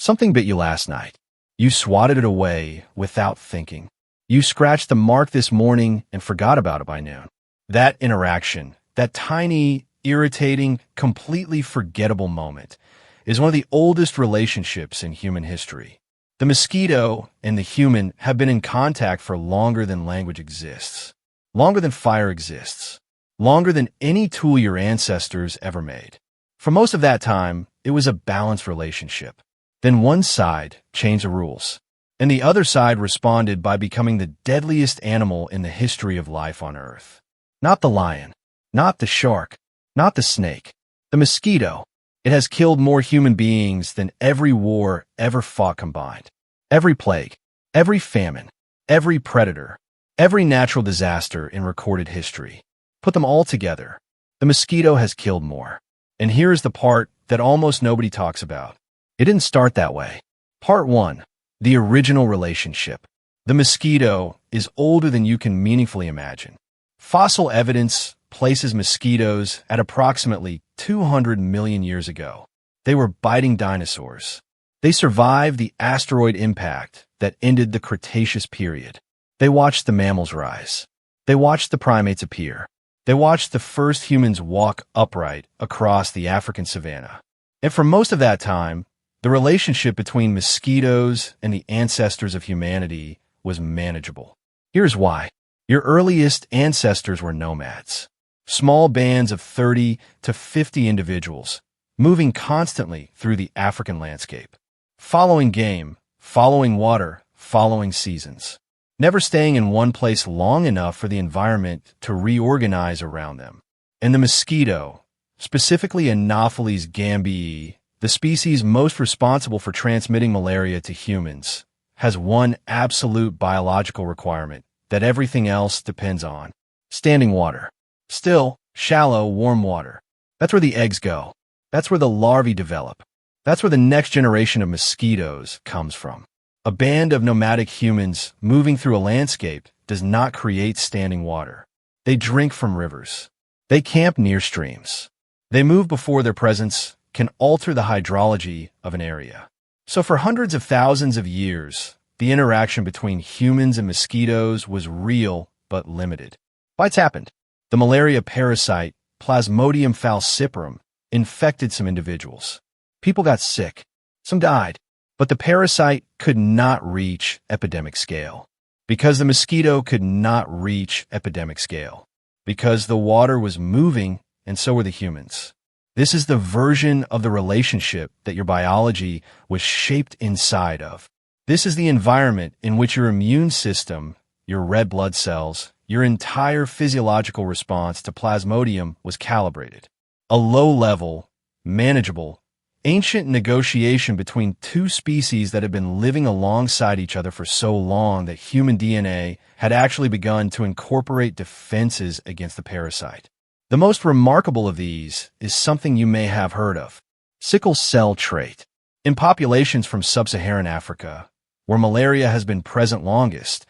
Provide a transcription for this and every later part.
Something bit you last night. You swatted it away without thinking. You scratched the mark this morning and forgot about it by noon. That interaction, that tiny, irritating, completely forgettable moment, is one of the oldest relationships in human history. The mosquito and the human have been in contact for longer than language exists, longer than fire exists, longer than any tool your ancestors ever made. For most of that time, it was a balanced relationship. Then one side changed the rules, and the other side responded by becoming the deadliest animal in the history of life on Earth. Not the lion, not the shark, not the snake, the mosquito. It has killed more human beings than every war ever fought combined. Every plague, every famine, every predator, every natural disaster in recorded history. Put them all together, the mosquito has killed more. And here is the part that almost nobody talks about. It didn't start that way. Part 1. The original relationship. The mosquito is older than you can meaningfully imagine. Fossil evidence places mosquitoes at approximately 200 million years ago. They were biting dinosaurs. They survived the asteroid impact that ended the Cretaceous period. They watched the mammals rise. They watched the primates appear. They watched the first humans walk upright across the African savanna. And for most of that time, the relationship between mosquitoes and the ancestors of humanity was manageable. Here's why. Your earliest ancestors were nomads. Small bands of 30 to 50 individuals, moving constantly through the African landscape. Following game, following water, following seasons. Never staying in one place long enough for the environment to reorganize around them. And the mosquito, specifically Anopheles gambii, the species most responsible for transmitting malaria to humans, has one absolute biological requirement that everything else depends on. Standing water. Still, shallow, warm water. That's where the eggs go. That's where the larvae develop. That's where the next generation of mosquitoes comes from. A band of nomadic humans moving through a landscape does not create standing water. They drink from rivers. They camp near streams. They move before their presence can alter the hydrology of an area. So for hundreds of thousands of years, the interaction between humans and mosquitoes was real but limited. Fights happened. The malaria parasite, Plasmodium falciparum, infected some individuals. People got sick. Some died. But the parasite could not reach epidemic scale. Because the mosquito could not reach epidemic scale. Because the water was moving, and so were the humans. This is the version of the relationship that your biology was shaped inside of. This is the environment in which your immune system, your red blood cells, your entire physiological response to Plasmodium was calibrated. A low-level, manageable, ancient negotiation between two species that had been living alongside each other for so long that human DNA had actually begun to incorporate defenses against the parasite. The most remarkable of these is something you may have heard of: sickle cell trait. In populations from sub-Saharan Africa, where malaria has been present longest,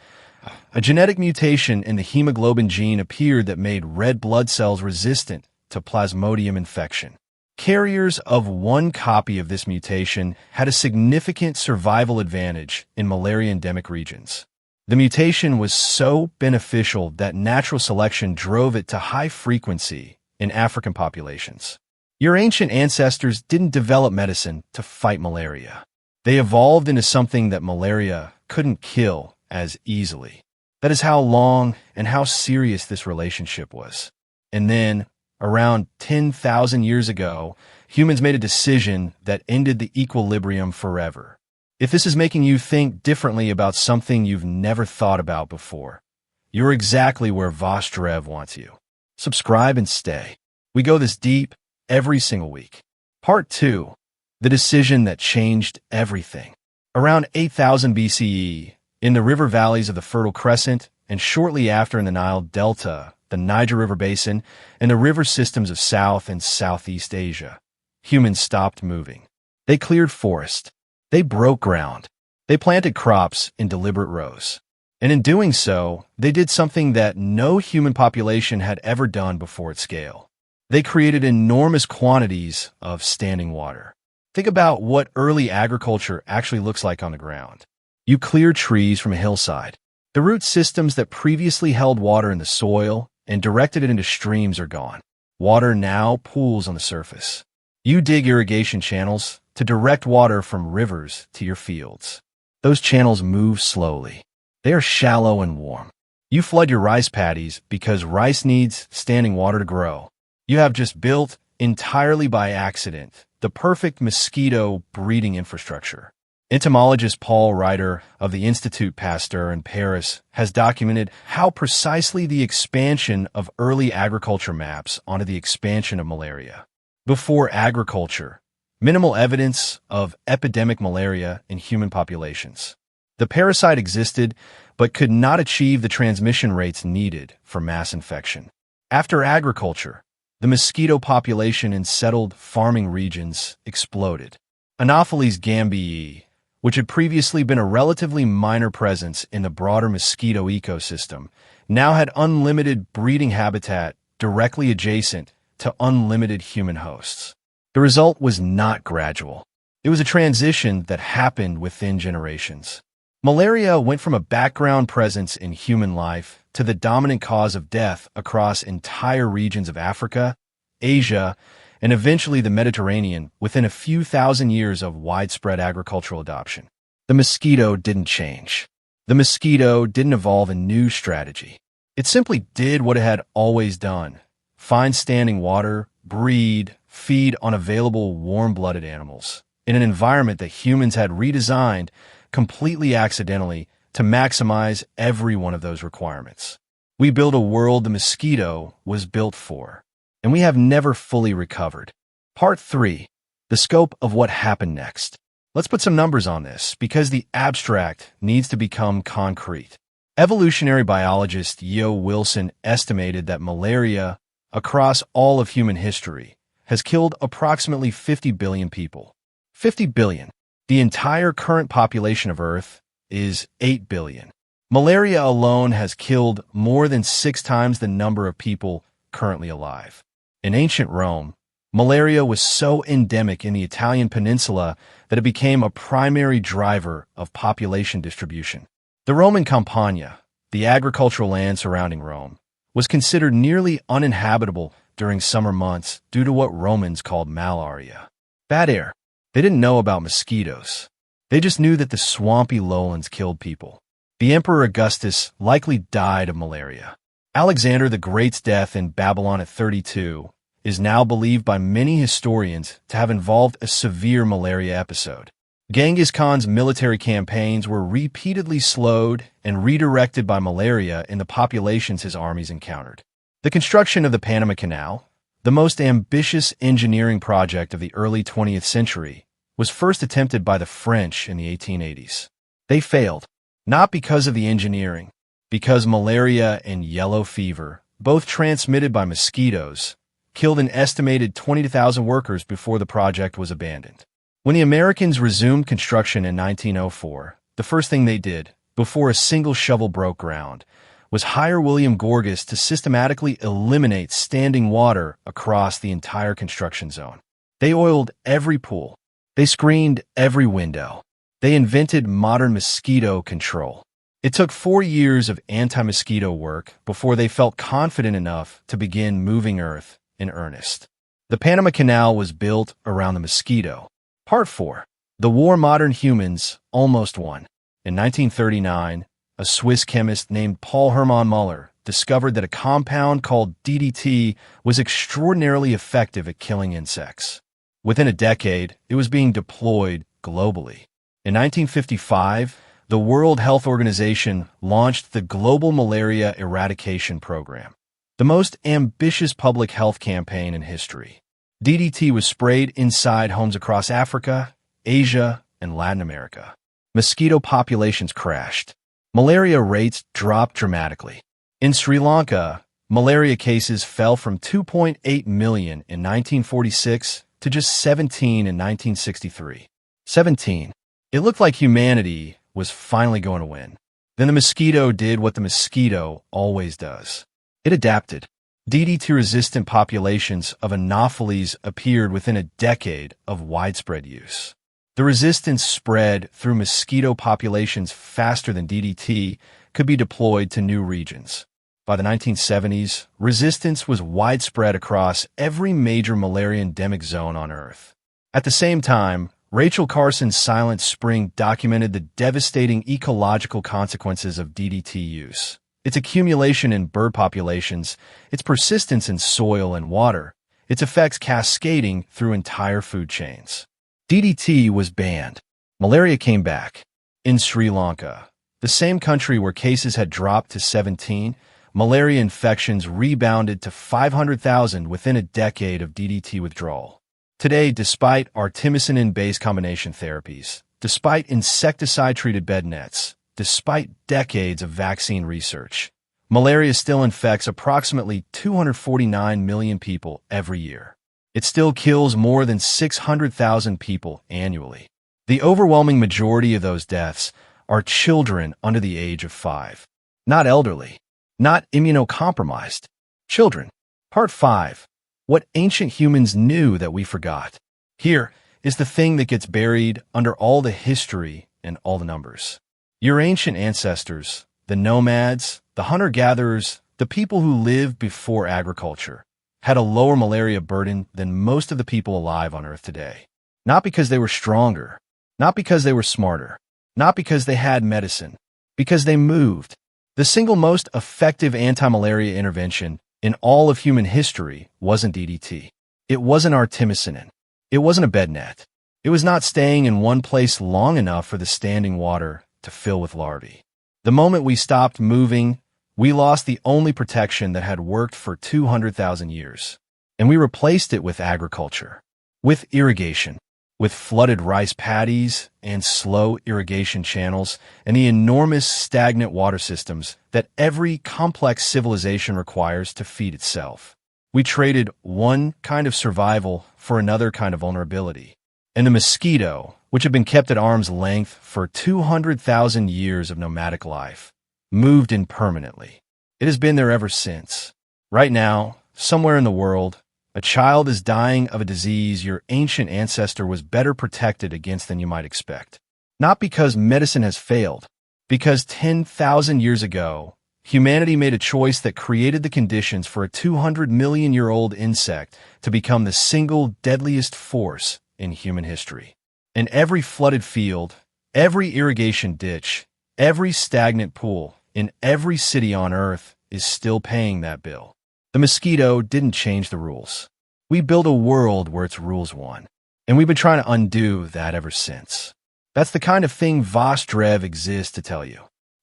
a genetic mutation in the hemoglobin gene appeared that made red blood cells resistant to Plasmodium infection. Carriers of one copy of this mutation had a significant survival advantage in malaria-endemic regions. The mutation was so beneficial that natural selection drove it to high frequency in African populations. Your ancient ancestors didn't develop medicine to fight malaria. They evolved into something that malaria couldn't kill as easily. That is how long and how serious this relationship was. And then, around 10,000 years ago, humans made a decision that ended the equilibrium forever. If this is making you think differently about something you've never thought about before, you're exactly where VossDrev wants you. Subscribe and stay. We go this deep every single week. Part 2. The decision that changed everything. Around 8000 BCE, in the river valleys of the Fertile Crescent, and shortly after in the Nile Delta, the Niger River Basin, and the river systems of South and Southeast Asia, humans stopped moving. They cleared forest. They broke ground. They planted crops in deliberate rows. And in doing so, they did something that no human population had ever done before at scale. They created enormous quantities of standing water. Think about what early agriculture actually looks like on the ground. You clear trees from a hillside. The root systems that previously held water in the soil and directed it into streams are gone. Water now pools on the surface. You dig irrigation channels to direct water from rivers to your fields. Those channels move slowly. They are shallow and warm. You flood your rice paddies because rice needs standing water to grow. You have just built, entirely by accident, the perfect mosquito breeding infrastructure. Entomologist Paul Ryder of the Institut Pasteur in Paris has documented how precisely the expansion of early agriculture maps onto the expansion of malaria. Before agriculture, minimal evidence of epidemic malaria in human populations. The parasite existed, but could not achieve the transmission rates needed for mass infection. After agriculture, the mosquito population in settled farming regions exploded. Anopheles gambiae, which had previously been a relatively minor presence in the broader mosquito ecosystem, now had unlimited breeding habitat directly adjacent to unlimited human hosts. The result was not gradual. It was a transition that happened within generations. Malaria went from a background presence in human life to the dominant cause of death across entire regions of Africa, Asia, and eventually the Mediterranean within a few thousand years of widespread agricultural adoption. The mosquito didn't change. The mosquito didn't evolve a new strategy. It simply did what it had always done: find standing water, breed, feed on available warm-blooded animals in an environment that humans had redesigned completely accidentally to maximize every one of those requirements. We built a world the mosquito was built for, and we have never fully recovered. Part 3. The scope of what happened next. Let's put some numbers on this, because the abstract needs to become concrete. Evolutionary biologist Yo Wilson estimated that malaria, across all of human history, has killed approximately 50 billion people. 50 billion. The entire current population of Earth is 8 billion. Malaria alone has killed more than 6 times the number of people currently alive. In ancient Rome, malaria was so endemic in the Italian peninsula that it became a primary driver of population distribution. The Roman Campagna, the agricultural land surrounding Rome, was considered nearly uninhabitable during summer months due to what Romans called malaria. Bad air. They didn't know about mosquitoes. They just knew that the swampy lowlands killed people. The Emperor Augustus likely died of malaria. Alexander the Great's death in Babylon at 32 is now believed by many historians to have involved a severe malaria episode. Genghis Khan's military campaigns were repeatedly slowed and redirected by malaria in the populations his armies encountered. The construction of the Panama Canal, the most ambitious engineering project of the early 20th century, was first attempted by the French in the 1880s. They failed, not because of the engineering, because malaria and yellow fever, both transmitted by mosquitoes, killed an estimated 20,000 workers before the project was abandoned. When the Americans resumed construction in 1904, the first thing they did, before a single shovel broke ground, was hire William Gorgas to systematically eliminate standing water across the entire construction zone. They oiled every pool. They screened every window. They invented modern mosquito control. It took 4 years of anti-mosquito work before they felt confident enough to begin moving Earth in earnest. The Panama Canal was built around the mosquito. Part 4. The war modern humans almost won. In 1939, a Swiss chemist named Paul Hermann Muller discovered that a compound called DDT was extraordinarily effective at killing insects. Within a decade, it was being deployed globally. In 1955, the World Health Organization launched the Global Malaria Eradication Program, the most ambitious public health campaign in history. DDT was sprayed inside homes across Africa, Asia, and Latin America. Mosquito populations crashed. Malaria rates dropped dramatically. In Sri Lanka, malaria cases fell from 2.8 million in 1946 to just 17 in 1963. 17. It looked like humanity was finally going to win. Then the mosquito did what the mosquito always does. It adapted. DDT-resistant populations of anopheles appeared within a decade of widespread use. The resistance spread through mosquito populations faster than DDT could be deployed to new regions. By the 1970s, resistance was widespread across every major malaria endemic zone on Earth. At the same time, Rachel Carson's Silent Spring documented the devastating ecological consequences of DDT use. Its accumulation in bird populations, its persistence in soil and water, its effects cascading through entire food chains. DDT was banned. Malaria came back. In Sri Lanka, the same country where cases had dropped to 17, malaria infections rebounded to 500,000 within a decade of DDT withdrawal. Today, despite artemisinin-based combination therapies, despite insecticide-treated bed nets, despite decades of vaccine research, malaria still infects approximately 249 million people every year. It still kills more than 600,000 people annually. The overwhelming majority of those deaths are children under the age of 5. Not elderly, not immunocompromised. Children. Part 5. What ancient humans knew that we forgot. Here is the thing that gets buried under all the history and all the numbers. Your ancient ancestors, the nomads, the hunter-gatherers, the people who lived before agriculture, had a lower malaria burden than most of the people alive on Earth today. Not because they were stronger, not because they were smarter, not because they had medicine, because they moved. The single most effective anti-malaria intervention in all of human history wasn't DDT. It wasn't artemisinin. It wasn't a bed net. It was not staying in one place long enough for the standing water to fill with larvae. The moment we stopped moving, we lost the only protection that had worked for 200,000 years. And we replaced it with agriculture, with irrigation, with flooded rice paddies and slow irrigation channels and the enormous stagnant water systems that every complex civilization requires to feed itself. We traded one kind of survival for another kind of vulnerability. And the mosquito, which had been kept at arm's length for 200,000 years of nomadic life, moved in permanently. It has been there ever since. Right now, somewhere in the world, a child is dying of a disease your ancient ancestor was better protected against than you might expect. Not because medicine has failed, because 10,000 years ago, humanity made a choice that created the conditions for a 200-million-year-old insect to become the single deadliest force in human history. And every flooded field, every irrigation ditch, every stagnant pool in every city on Earth is still paying that bill. The mosquito didn't change the rules. We built a world where its rules won, and we've been trying to undo that ever since. That's the kind of thing VossDrev exists to tell you.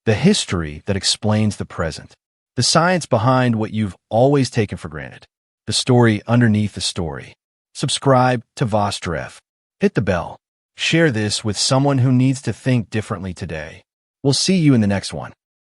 The history that explains the present. The science behind what you've always taken for granted. The story underneath the story. Subscribe to VossDrev. Hit the bell. Share this with someone who needs to think differently today. We'll see you in the next one.